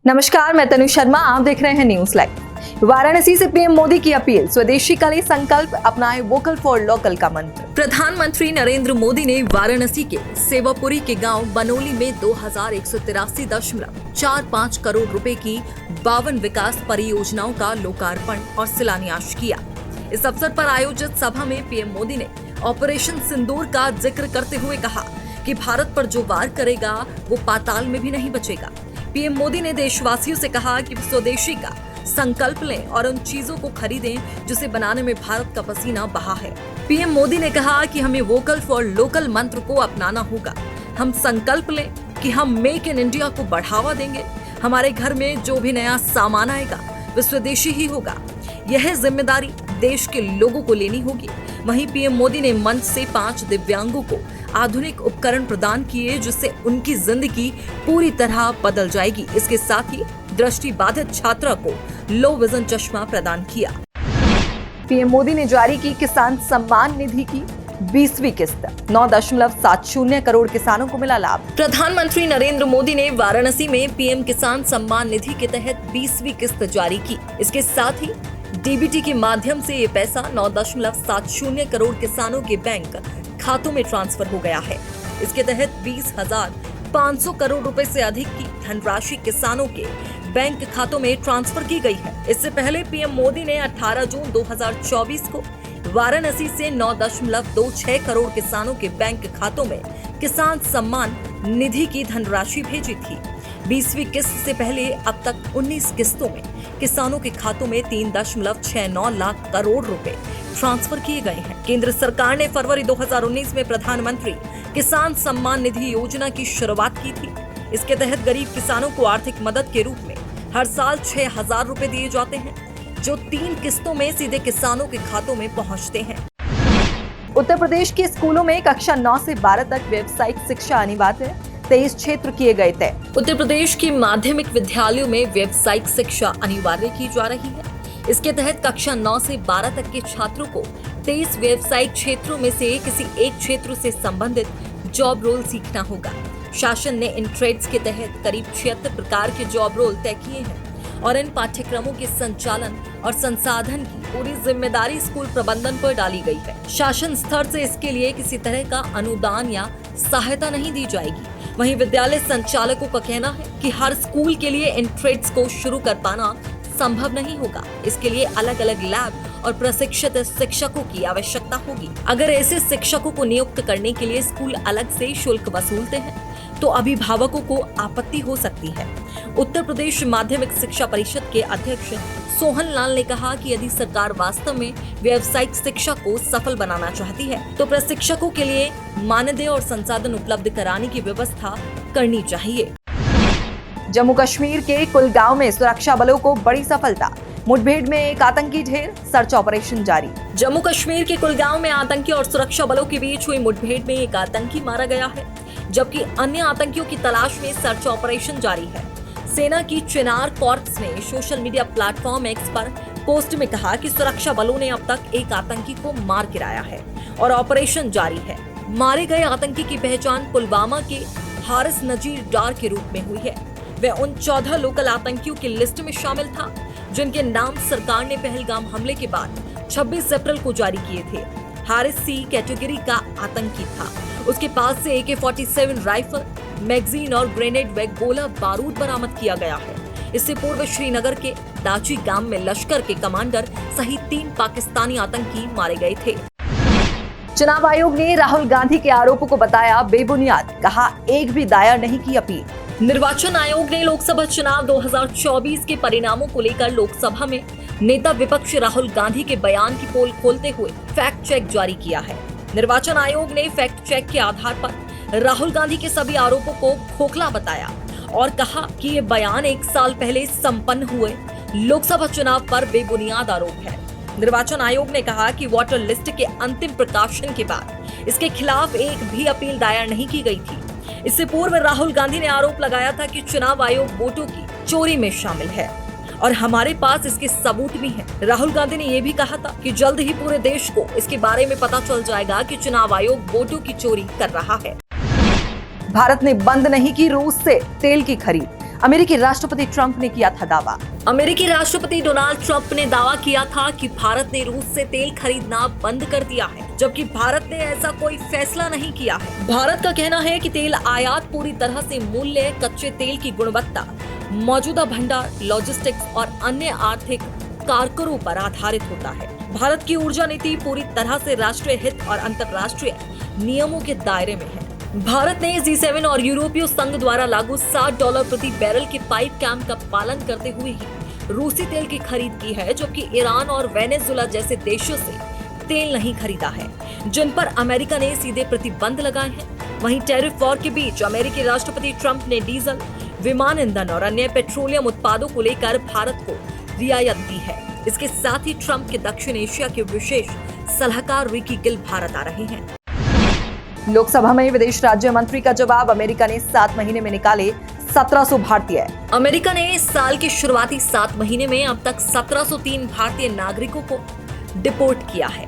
नमस्कार, मैं तनु शर्मा। आप देख रहे हैं न्यूज लाइव। वाराणसी से पीएम मोदी की अपील, स्वदेशी का लिए संकल्प, अपनाएं वोकल फॉर लोकल का मंत्र। प्रधानमंत्री नरेंद्र मोदी ने वाराणसी के सेवापुरी के गांव बनोली में 2183.45 करोड़ रुपए की 52 विकास परियोजनाओं का लोकार्पण और शिलान्यास किया। इस अवसर पर आयोजित सभा में पीएम मोदी ने ऑपरेशन सिंदूर का जिक्र करते हुए कहा कि भारत पर जो वार करेगा वो पाताल में भी नहीं बचेगा। पीएम मोदी ने देशवासियों से कहा कि स्वदेशी का संकल्प लें और उन चीजों को खरीदें जिसे बनाने में भारत का पसीना बहा है। पीएम मोदी ने कहा कि हमें वोकल फॉर लोकल मंत्र को अपनाना होगा। हम संकल्प लें कि हम मेक इन इंडिया को बढ़ावा देंगे। हमारे घर में जो भी नया सामान आएगा वह स्वदेशी ही होगा। यह जिम्मेदारी देश के लोगों को लेनी होगी। वहीं पीएम मोदी ने मंच से 5 दिव्यांगों को आधुनिक उपकरण प्रदान किए जिससे उनकी जिंदगी पूरी तरह बदल जाएगी। इसके साथ ही दृष्टि बाधित छात्रा को लो विजन चश्मा प्रदान किया। पीएम मोदी ने जारी की किसान सम्मान निधि की 20वीं किस्त, 9.70 करोड़ किसानों को मिला लाभ। प्रधानमंत्री नरेंद्र मोदी ने वाराणसी में पीएम किसान सम्मान निधि के तहत 20वीं किस्त जारी की। इसके साथ ही डीबीटी के माध्यम से ये पैसा 9.70 करोड़ किसानों के बैंक खातों में ट्रांसफर हो गया है। इसके तहत 20,500 करोड़ रुपए से अधिक की धनराशि किसानों के बैंक खातों में ट्रांसफर की गई है। इससे पहले पीएम मोदी ने 18 जून 2024 को वाराणसी से 9.26 करोड़ किसानों के बैंक खातों में किसान सम्मान निधि की धनराशि भेजी थी। 20वीं किस्त से पहले अब तक 19 किस्तों में किसानों के खातों में 3.69 लाख करोड़ रुपए ट्रांसफर किए गए हैं। केंद्र सरकार ने फरवरी 2019 में प्रधानमंत्री किसान सम्मान निधि योजना की शुरुआत की थी। इसके तहत गरीब किसानों को आर्थिक मदद के रूप में हर साल 6,000 रुपए दिए जाते हैं, जो 3 किस्तों में सीधे किसानों के खातों में पहुंचते हैं। उत्तर प्रदेश के स्कूलों में कक्षा 9 से 12 तक व्यावसायिक शिक्षा अनिवार्य है। 23 क्षेत्र किए गए थे। उत्तर प्रदेश के माध्यमिक विद्यालयों में व्यावसायिक शिक्षा अनिवार्य की जा रही है। इसके तहत कक्षा 9 से 12 तक के छात्रों को 23 व्यावसायिक क्षेत्रों में से किसी एक क्षेत्र से संबंधित जॉब रोल सीखना होगा। शासन ने इन ट्रेड्स के तहत करीब 76 प्रकार के जॉब रोल तय किए हैं और इन पाठ्यक्रमों के संचालन और संसाधन की पूरी जिम्मेदारी स्कूल प्रबंधन पर डाली गई है। शासन स्तर से इसके लिए किसी तरह का अनुदान या सहायता नहीं दी जाएगी। वहीं विद्यालय संचालकों का कहना है कि हर स्कूल के लिए इन ट्रेड्स को शुरू कर पाना संभव नहीं होगा। इसके लिए अलग अलग लैब और प्रशिक्षित शिक्षकों की आवश्यकता होगी। अगर ऐसे शिक्षकों को नियुक्त करने के लिए स्कूल अलग से शुल्क वसूलते हैं तो अभिभावकों को आपत्ति हो सकती है। उत्तर प्रदेश माध्यमिक शिक्षा परिषद के अध्यक्ष सोहन लाल ने कहा कि यदि सरकार वास्तव में व्यावसायिक शिक्षा को सफल बनाना चाहती है तो प्रशिक्षकों के लिए मानदेय और संसाधन उपलब्ध कराने की व्यवस्था करनी चाहिए। जम्मू कश्मीर के कुलगांव में सुरक्षा बलों को बड़ी सफलता, मुठभेड़ में एक आतंकी ढेर, सर्च ऑपरेशन जारी। जम्मू कश्मीर के कुलगांव में आतंकी और सुरक्षा बलों के बीच हुई मुठभेड़ में एक आतंकी मारा गया है, जबकि अन्य आतंकियों की तलाश में सर्च ऑपरेशन जारी है। सेना की चिनार कॉर्प्स ने सोशल मीडिया प्लेटफॉर्म एक्स पर पोस्ट में कहा कि सुरक्षा बलों ने अब तक एक आतंकी को मार गिराया है और ऑपरेशन जारी है। मारे गए आतंकी की पहचान पुलवामा के हारिस नजीर डार के रूप में हुई है। वह उन 14 लोकल आतंकियों की लिस्ट में शामिल था जिनके नाम सरकार ने पहलगाम हमले के बाद 26 अप्रैल को जारी किए थे। हारिस सी कैटेगरी का आतंकी था। उसके पास से AK-47 राइफल, मैगजीन और ग्रेनेड व गोला बारूद बरामद किया गया है। इससे पूर्व श्रीनगर के दाची गांव में लश्कर के कमांडर सहित 3 पाकिस्तानी आतंकी मारे गए थे। चुनाव आयोग ने राहुल गांधी के आरोपों को बताया बेबुनियाद, कहा एक भी दायर नहीं की अपील। निर्वाचन आयोग ने लोकसभा चुनाव 2024 के परिणामों को लेकर लोकसभा में नेता विपक्ष राहुल गांधी के बयान की पोल खोलते हुए फैक्ट चेक जारी किया है। निर्वाचन आयोग ने फैक्ट चेक के आधार पर राहुल गांधी के सभी आरोपों को खोखला बताया और कहा कि ये बयान 1 साल पहले संपन्न हुए लोकसभा चुनाव पर बेबुनियाद आरोप है। निर्वाचन आयोग ने कहा कि वोटर लिस्ट के अंतिम प्रकाशन के बाद इसके खिलाफ एक भी अपील दायर नहीं की गई थी। इससे पूर्व राहुल गांधी ने आरोप लगाया था कि चुनाव आयोग वोटों की चोरी में शामिल है और हमारे पास इसके सबूत भी हैं। राहुल गांधी ने यह भी कहा था कि जल्द ही पूरे देश को इसके बारे में पता चल जाएगा कि चुनाव आयोग वोटों की चोरी कर रहा है। भारत ने बंद नहीं की रूस से तेल की खरीद, अमेरिकी राष्ट्रपति ट्रंप ने किया था दावा। अमेरिकी राष्ट्रपति डोनाल्ड ट्रंप ने दावा किया था कि भारत ने रूस से तेल खरीदना बंद कर दिया है, जबकि भारत ने ऐसा कोई फैसला नहीं किया है। भारत का कहना है कि तेल आयात पूरी तरह से मूल्य, कच्चे तेल की गुणवत्ता, मौजूदा भंडार, लॉजिस्टिक्स और अन्य आर्थिक कारकों पर आधारित होता है। भारत की ऊर्जा नीति पूरी तरह से राष्ट्रीय हित और अंतर्राष्ट्रीय नियमों के दायरे में है। भारत ने G7 और यूरोपीय संघ द्वारा लागू $60 प्रति बैरल के पाइप कैप का पालन करते हुए ही रूसी तेल की खरीद की है, जबकि ईरान और वेनेजुएला जैसे देशों से तेल नहीं खरीदा है, जिन पर अमेरिका ने सीधे प्रतिबंध लगाए हैं। वहीं टैरिफ वॉर के बीच अमेरिकी राष्ट्रपति ट्रंप ने डीजल, विमान ईंधन और अन्य पेट्रोलियम उत्पादों को लेकर भारत को रियायत दी है। इसके साथ ही ट्रंप के दक्षिण एशिया के विशेष सलाहकार रिकी गिल भारत आ रहे हैं। लोकसभा में विदेश राज्य मंत्री का जवाब, अमेरिका ने 7 महीने में निकाले 1700 भारतीय। अमेरिका ने इस साल के शुरुआती 7 महीने में अब तक 1703 भारतीय नागरिकों को डिपोर्ट किया है।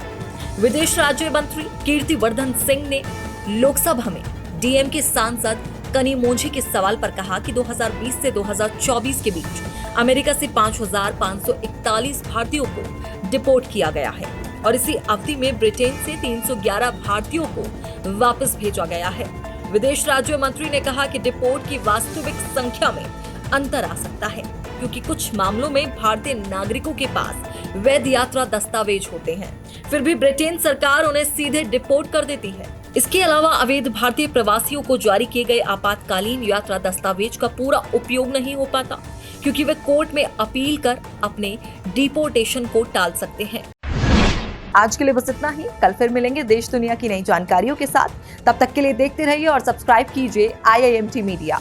विदेश राज्य मंत्री कीर्तिवर्धन सिंह ने लोकसभा में डीएम के सांसद कनिमोझी के सवाल पर कहा कि 2020 से 2024 के बीच अमेरिका से 5541 भारतीयों को डिपोर्ट किया गया है और इसी अवधि में ब्रिटेन से 311 भारतीयों को वापस भेजा गया है। विदेश राज्य मंत्री ने कहा कि डिपोर्ट की वास्तविक संख्या में अंतर आ सकता है, क्योंकि कुछ मामलों में भारतीय नागरिकों के पास वैध यात्रा दस्तावेज होते हैं, फिर भी ब्रिटेन सरकार उन्हें सीधे डिपोर्ट कर देती है। इसके अलावा अवैध भारतीय प्रवासियों को जारी किए गए आपातकालीन यात्रा दस्तावेज का पूरा उपयोग नहीं हो पाता, क्योंकि वे कोर्ट में अपील कर अपने डिपोर्टेशन को टाल सकते हैं। आज के लिए बस इतना ही। कल फिर मिलेंगे देश दुनिया की नई जानकारियों के साथ। तब तक के लिए देखते रहिए और सब्सक्राइब कीजिए IIMT मीडिया।